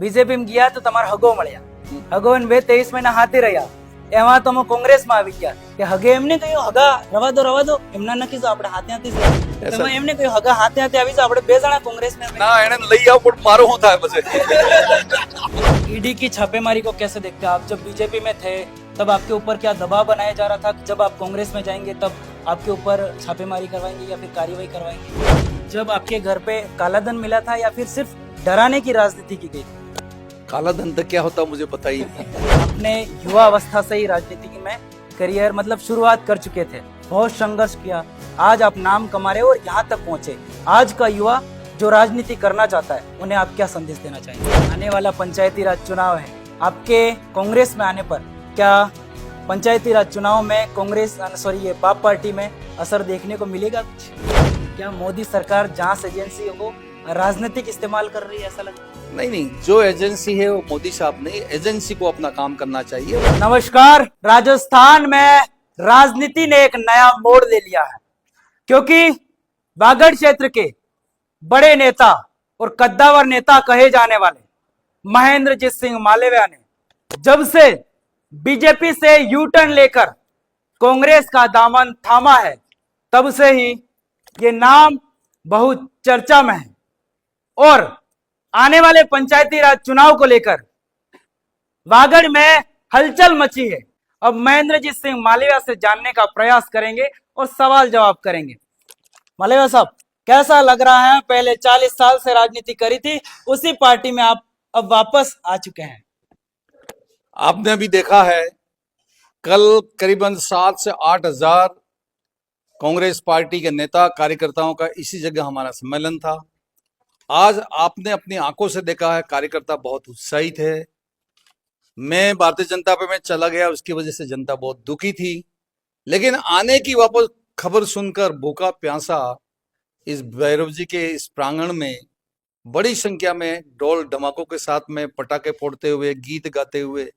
BJP ગયા તો તમારો હગો મળ્યા, હગો ને 23 મહિના હાથે રહ્યા, એમાં તમે કોંગ્રેસમાં આવી ગયા કે હગે એમને કહ્યું હગા રવા દો એમના ન કીધું આપણે હાથે હાથે તમે એમને કહ્યું હગા હાથે હાથે આવી જાવ, આપણે બે જણા કોંગ્રેસમાં ના એને લઈ આવ પણ મારો શું થાય પછી। ईडी की छापेमारी को कैसे देखते हैं आप? जब बीजेपी में थे तब आपके ऊपर क्या दबाव बनाया जा रहा था कि जब आप कांग्रेस में जाएंगे तब आपके ऊपर छापेमारी करवाएंगे या फिर कार्रवाई करवाएंगे? जब आपके घर पे काला धन मिला था या फिर सिर्फ डराने की राजनीति की गई? काला धन तो क्या होता मुझे बताइए। अपने युवा अवस्था से ही राजनीति में करियर मतलब शुरुआत कर चुके थे, बहुत संघर्ष किया, आज आप नाम कमा रहे हो और यहाँ तक पहुंचे। आज का युवा जो राजनीति करना चाहता है उन्हें आप क्या संदेश देना चाहेंगे? आने वाला पंचायती राज चुनाव है, आपके कांग्रेस में आने पर क्या पंचायती राज चुनाव में कांग्रेस ये बाप पार्टी में असर देखने को मिलेगा कुछ? क्या मोदी सरकार जांच एजेंसियों को राजनीतिक इस्तेमाल कर रही है, ऐसा लगता है? नहीं, जो एजेंसी है वो मोदी साहब नहीं, एजेंसी को अपना काम करना चाहिए। नमस्कार, राजस्थान में राजनीति ने एक नया मोड़ ले लिया है, क्योंकि बागड़ क्षेत्र के बड़े नेता और कद्दावर नेता कहे जाने वाले महेंद्रजीत सिंह मालविया ने जब से बीजेपी से यू टर्न लेकर कांग्रेस का दामन थामा है, तब से ही ये नाम बहुत चर्चा में है और आने वाले पंचायती राज चुनाव को लेकर वागड़ में हलचल मची है। अब महेंद्रजीत सिंह मालविया से जानने का प्रयास करेंगे और सवाल जवाब करेंगे। मालविया साहब, कैसा लग रहा है? पहले 40 साल से राजनीति करी थी, उसी पार्टी में आप अब वापस आ चुके हैं। आपने अभी देखा है कल करीबन 7 से 8 हजार कांग्रेस पार्टी के नेता कार्यकर्ताओं का इसी जगह हमारा सम्मेलन था। आज आपने अपनी आंखों से देखा है कार्यकर्ता बहुत उत्साहित है। मैं भारतीय जनता पार्टी में चला गया, उसकी वजह से जनता बहुत दुखी थी, लेकिन आने की वापस खबर सुनकर भूखा प्यासा इस भैरव जी के इस प्रांगण में बड़ी संख्या में ढोल ढमाकों के साथ में पटाखे फोड़ते हुए गीत गाते हुए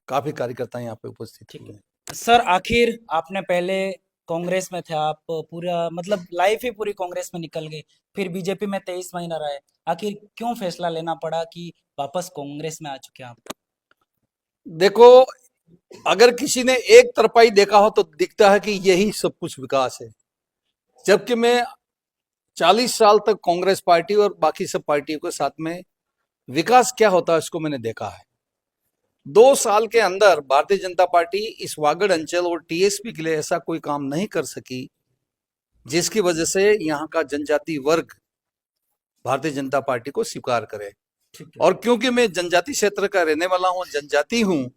काफी कार्यकर्ता यहाँ पे उपस्थित हुए। सर, आखिर आपने पहले कांग्रेस में थे, आप पूरा मतलब लाइफ ही पूरी कांग्रेस में निकल गई, फिर बीजेपी में 23 महीना रहे, आखिर क्यों फैसला लेना पड़ा कि वापस कांग्रेस में आ चुके हैं आप? देखो, अगर किसी ने एक तरफाई देखा हो तो दिखता है कि यही सब कुछ विकास है, जबकि मैं 40 साल तक कांग्रेस पार्टी और बाकी सब पार्टियों के साथ में विकास क्या होता है इसको मैंने देखा है। 2 साल के अंदर भारतीय जनता पार्टी इस वागड़ अंचल और टीएसपी के लिए ऐसा कोई काम नहीं कर सकी जिसकी वजह से यहाँ का जनजाति वर्ग भारतीय जनता पार्टी को स्वीकार करे। और क्योंकि मैं जनजाति क्षेत्र का रहने वाला हूँ, जनजाति हूँ,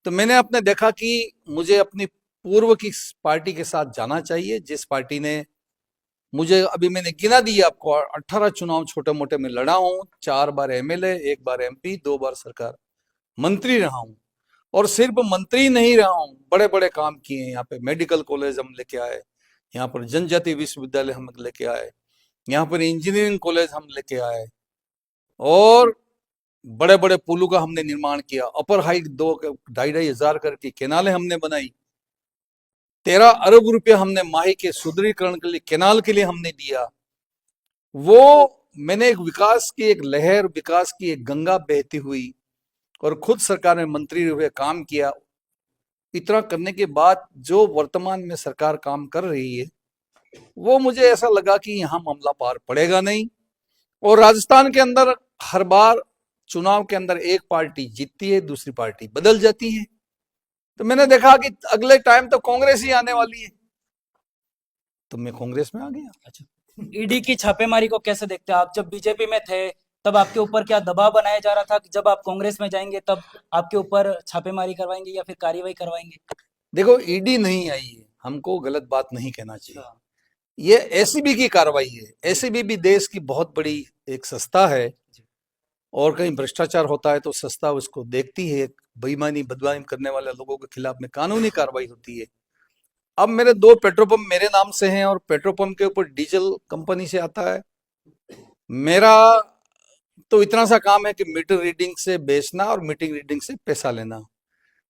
तो मैंने अपने देखा कि मुझे अपनी पूर्व की पार्टी के साथ जाना चाहिए, जिस पार्टी ने मुझे, अभी मैंने गिना दिया आपको, 18 चुनाव छोटे मोटे में लड़ा हूँ, 4 बार एमएलए, 1 बार एमपी, 2 बार सरकार मंत्री रहा हूँ। और सिर्फ मंत्री नहीं रहा हूँ, बड़े बड़े काम किए हैं। यहाँ पे मेडिकल कॉलेज हम लेके आए, यहाँ पर जनजाति विश्वविद्यालय हम लेके आए, यहाँ पर इंजीनियरिंग कॉलेज हम लेके आए, और बड़े बड़े पुलों का हमने निर्माण किया। अपर हाइट 2-2.5 हजार करके केनालें हमने बनाई। 13 अरब रुपया हमने माही के सुदृढ़ीकरण के लिए, केनाल के लिए हमने दिया। वो मैंने एक विकास की एक लहर, विकास की एक गंगा बहती हुई, और खुद सरकार में मंत्री हुए काम किया। इतना करने के बाद जो वर्तमान में सरकार काम कर रही है, वो मुझे ऐसा लगा कि यहाँ मामला पार पड़ेगा नहीं। और राजस्थान के अंदर हर बार चुनाव के अंदर एक पार्टी जीतती है, दूसरी पार्टी बदल जाती है, तो मैंने देखा कि अगले टाइम तो कांग्रेस ही आने वाली है, तो मैं कांग्रेस में आ गया। अच्छा, ईडी की छापेमारी को कैसे देखते हैं आप? जब बीजेपी में थे तब आपके ऊपर क्या दबाव बनाया जा रहा था कि जब आप कांग्रेस में जाएंगे तब आपके ऊपर छापेमारी करवाएंगे या फिर कार्रवाई करवाएंगे? देखो, ईडी नहीं आई है, हमको गलत बात नहीं कहना चाहिए, ये एसीबी की कार्रवाई है। एसीबी भी देश की बहुत बड़ी एक संस्था है, और कहीं भ्रष्टाचार होता है तो संस्था उसको देखती है, बेईमानी बदनामी करने वाले लोगों के खिलाफ में कानूनी कार्रवाई होती है। अब मेरे 2 पेट्रोल पंप मेरे नाम से हैं, और पेट्रोल पंप के ऊपर डीजल कंपनी से आता है। मेरा तो इतना सा काम है कि मीटर रीडिंग से बेचना और मीटर रीडिंग से पैसा लेना,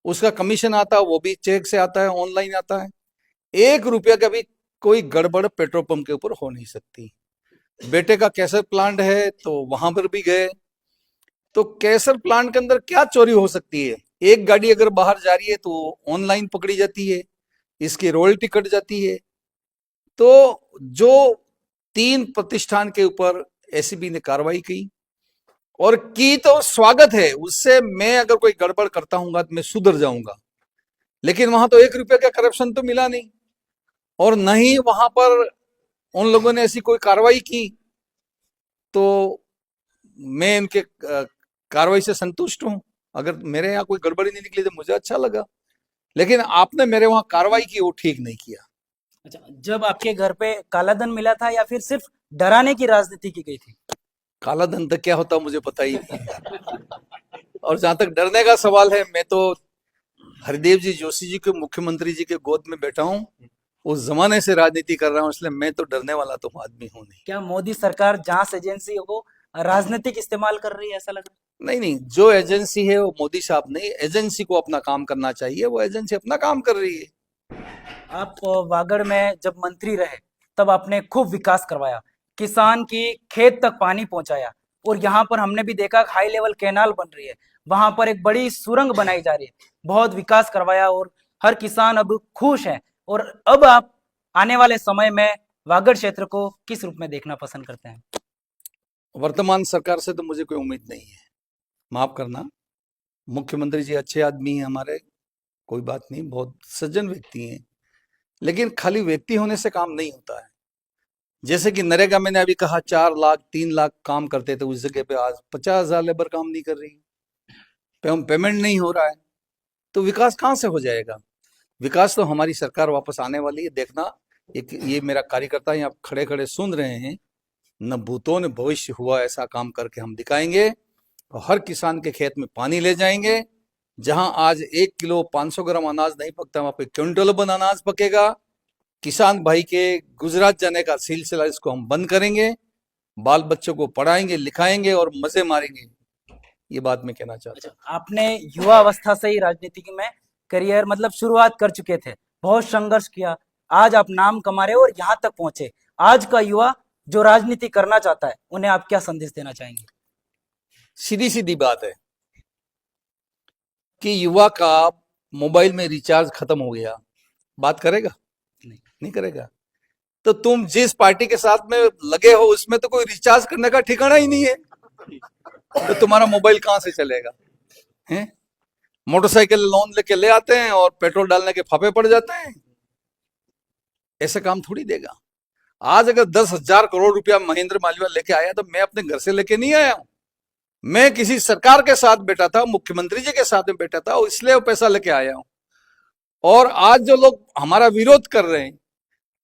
उसका कमीशन आता है, वो भी चेक से आता है, ऑनलाइन आता है। 1 रुपया का भी कोई गड़बड़ पेट्रोल पंप के ऊपर हो नहीं सकती। बेटे का कैसे प्लांट है तो वहां पर भी गए, तो कैसर प्लांट के अंदर क्या चोरी हो सकती है? एक गाड़ी अगर बाहर जा रही है तो ऑनलाइन पकड़ी जाती है, इसकी रॉयल्टी कट जाती है। तो जो 3 प्रतिष्ठान के ऊपर एसीबी ने कार्रवाई की और की तो स्वागत है, उससे मैं अगर कोई गड़बड़ करता हूँ तो मैं सुधर जाऊंगा, लेकिन वहां तो 1 रुपये का करप्शन तो मिला नहीं और न ही वहां पर उन लोगों ने ऐसी कोई कार्रवाई की। तो मैं इनके कार्रवाई से संतुष्ट हूं। अगर मेरे यहाँ कोई गड़बड़ी नहीं निकली तो मुझे अच्छा लगा, लेकिन आपने मेरे वहां कार्रवाई की, वो ठीक नहीं किया। अच्छा, जब आपके घर पे काला धन मिला था या फिर सिर्फ डराने की राजनीति की गई थी? काला धन तक क्या होता मुझे पता ही नहीं। और जहां तक डरने का सवाल है, मैं तो हरिदेव जी जोशी जी के, मुख्यमंत्री जी के गोद में बैठा हूं, उस जमाने से राजनीति कर रहा हूं, इसलिए मैं तो डरने वाला तो आदमी हूं नहीं। क्या मोदी सरकार जांच एजेंसी को राजनीतिक इस्तेमाल कर रही है, ऐसा लग रहा है? नहीं नहीं, जो एजेंसी है वो मोदी साहब नहीं, एजेंसी को अपना काम करना चाहिए, वो एजेंसी अपना काम कर रही है। आप वागड़ में जब मंत्री रहे तब आपने खूब विकास करवाया, किसान की खेत तक पानी पहुंचाया, और यहाँ पर हमने भी देखा हाई लेवल कैनाल बन रही है, वहां पर एक बड़ी सुरंग बनाई जा रही है, बहुत विकास करवाया और हर किसान अब खुश है। और अब आप आने वाले समय में वागड़ क्षेत्र को किस रूप में देखना पसंद करते हैं? वर्तमान सरकार से तो मुझे कोई उम्मीद नहीं है, माफ करना। मुख्यमंत्री जी अच्छे आदमी हैं हमारे, कोई बात नहीं, बहुत सज्जन व्यक्ति हैं, लेकिन खाली व्यक्ति होने से काम नहीं होता है। जैसे कि नरेगा, मैंने अभी कहा 4 लाख 3 लाख काम करते थे, उस जगह पे आज 50,000 लेबर काम नहीं कर रही, पेमेंट नहीं हो रहा है, तो विकास कहाँ से हो जाएगा? विकास तो हमारी सरकार वापस आने वाली है, देखना। एक ये मेरा कार्यकर्ता यहाँ खड़े खड़े सुन रहे हैं, न भूतों न भविष्य हुआ ऐसा काम करके हम दिखाएंगे और हर किसान के खेत में पानी ले जाएंगे। जहां आज 1 किलो 500 ग्राम अनाज नहीं पकता, वहां पे क्विंटल बन अनाज पकेगा। किसान भाई के गुजरात जाने का सिलसिला इसको हम बंद करेंगे, बाल बच्चों को पढ़ाएंगे लिखाएंगे और मजे मारेंगे। ये बात मैं कहना चाहता हूँ। आपने युवा अवस्था से ही राजनीति में करियर मतलब शुरुआत कर चुके थे, बहुत संघर्ष किया, आज आप नाम कमा रहे हो और यहाँ तक पहुंचे। आज का युवा जो राजनीति करना चाहता है, उन्हें आप क्या संदेश देना चाहेंगे? सीधी सीधी बात है कि युवा का मोबाइल में रिचार्ज खत्म हो गया, बात करेगा? नहीं करेगा। तो तुम जिस पार्टी के साथ में लगे हो उसमें तो कोई रिचार्ज करने का ठिकाना ही नहीं है, तो तुम्हारा मोबाइल कहां से चलेगा? हैं? मोटरसाइकिल लोन लेके ले आते हैं और पेट्रोल डालने के फाफे पड़ जाते हैं। ऐसा काम थोड़ी देगा। आज अगर 10,000 करोड़ रुपया महेंद्र मालवीय लेके आया तो मैं अपने घर से लेके नहीं आया हूं, मैं किसी सरकार के साथ बैठा था, मुख्यमंत्री जी के साथ में बैठा था, इसलिए वो पैसा लेके आया हूं। और आज जो लोग हमारा विरोध कर रहे हैं,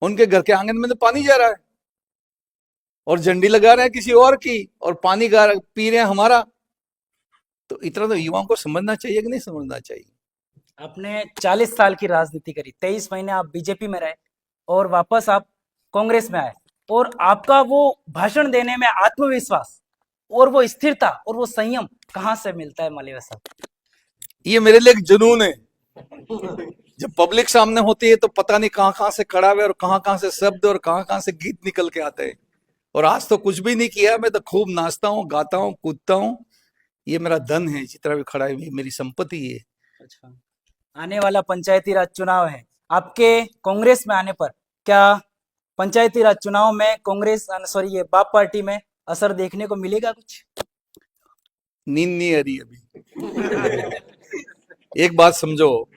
उनके घर के आंगन में तो पानी जा रहा है और झंडी लगा रहे हैं किसी और की, और पानी पी रहे हैं हमारा। तो इतना तो युवाओं को समझना चाहिए कि नहीं समझना चाहिए? आपने 40 साल की राजनीति करी, 23 महीने आप बीजेपी में रहे और वापस आप कांग्रेस में आए, और आपका वो भाषण देने में आत्मविश्वास और वो स्थिरता और वो संयम कहां से मिलता है मालवीय साहब? ये मेरे लिए एक जुनून है। जब पब्लिक सामने होती है तो पता नहीं कहां कहां से कड़ावे और कहां कहां से शब्द और कहां कहां से गीत निकल के आते हैं। और आज तो कुछ भी नहीं किया, मैं तो खूब नाचता हूँ, गाता हूँ, कूदता हूँ। ये मेरा धन है, जितना भी खड़ा है मेरी संपत्ति है। अच्छा, आने वाला पंचायती राज चुनाव है, आपके कांग्रेस में आने पर क्या पंचायती राज चुनाव में कांग्रेस ये बाप पार्टी में असर देखने को मिलेगा कुछ? नींद नहीं आ रही अभी। एक बात समझो,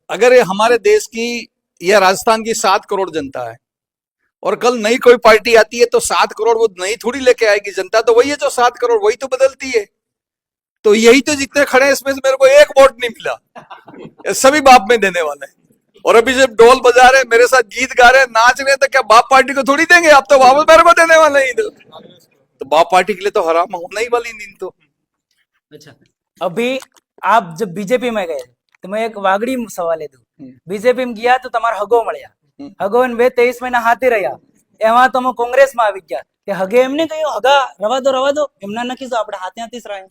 अगर ये हमारे देश की या राजस्थान की 7 करोड़ जनता है और कल नई कोई पार्टी आती है तो 7 करोड़ वो नई थोड़ी लेके आएगी, जनता तो वही है जो 7 करोड़, वही तो बदलती है। तो यही तो जितने खड़े हैं इसमें से मेरे को 1 वोट नहीं मिला, सभी बाप में देने वाले हैं। और अभी जब ढोल बजा रहे, मेरे साथ गीत गा रहे, नाच रहे, तो क्या बाप पार्टी को थोड़ी देंगे? आप तो वापस मेरे को देने वाले हैं। तो बाप पार्टी के लिए तो हराम होना ही वाली नींद तो। अच्छा, अभी आप जब बीजेपी में गए तो मैं एक वागड़ी सवाल है, बीजेपी में गया तो તમારા હગો મળ્યા, હગો ને 23 મહિના હાથે રહ્યા, એમાં તમે કોંગ્રેસ માં આવી ગયા, કે હગે એમને કહ્યું હગા રવા દો એમના નક્કી તો આપણે હાથે હાથે જ રહ્યા।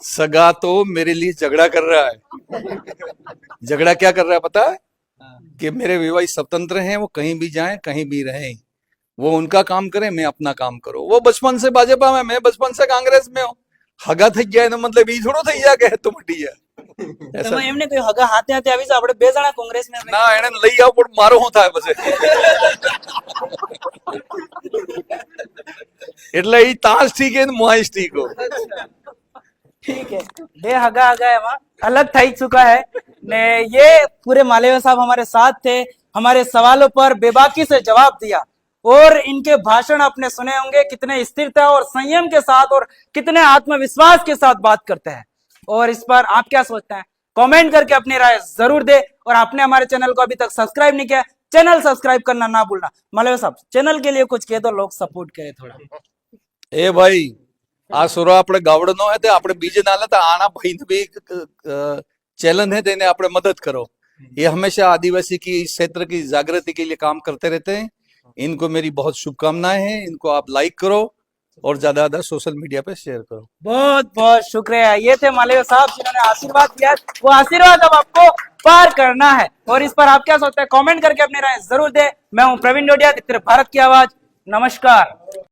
सगा तो मेरे लिए झगड़ा कर रहा है। झगड़ा क्या कर रहा है पता है? कि मेरे विवाही स्वतंत्र हैं, वो कहीं भी जाएं कहीं भी रहें, वो उनका काम करे, मैं अपना काम करो। वो बचपन से भाजपा में, मैं बचपन से कांग्रेस में हूँ। हगा થઈ ગયા એનો મતલબ ઈ થોડો થઈ જાય કે તો મટી જાય ऐसा તમે એમને કહ્યું હગા હાથે હાથે આવી જાઓ, આપણે બે જણા કોંગ્રેસમાં આપણે. ના એને લઈ આવ પણ મારો શું થાય પછી એટલે ઈ તાસ ઠીક હે ને મોહાઈશ ઠીક હો ठीक है, बे हगा हगा एमा अलग થઈ चुका है ने। ये पूरे मालवीय साहब हमारे साथ थे, हमारे सवालों पर बेबाकी से जवाब दिया और इनके भाषण आपने सुने होंगे, कितने स्थिरता और संयम के साथ और कितने आत्मविश्वास के साथ बात करते हैं। और इस पर आप क्या सोचते हैं, कमेंट करके अपनी राय जरूर दे। और आपने हमारे चैनल को अभी तक सब्सक्राइब नहीं किया, चैनल सब्सक्राइब करना ना भूलना। मालवीय साहब चैनल के लिए कुछ कह दो, लोग सपोर्ट करें थोड़ा। એ ભાઈ આ સુરો આપણે ગાવડનો હે તે આપણે બીજે ના લેતા, આના ભાઈને भी चैलेंज है, તેને આપણે मदद करो। ये हमेशा आदिवासी की क्षेत्र की जागृति के लिए काम करते रहते हैं। इनको मेरी बहुत शुभकामनाएं हैं। इनको आप लाइक करो और ज्यादा ज्यादा सोशल मीडिया पे शेयर करो। बहुत बहुत शुक्रिया। ये थे मालवीय साहब जिन्होंने आशीर्वाद किया, वो आशीर्वाद अब आपको पार करना है। और इस पर आप क्या सोचते हैं, कमेंट करके अपनी राय जरूर दे। मैं हूं प्रवीण डोडिया, भारत की आवाज। नमस्कार।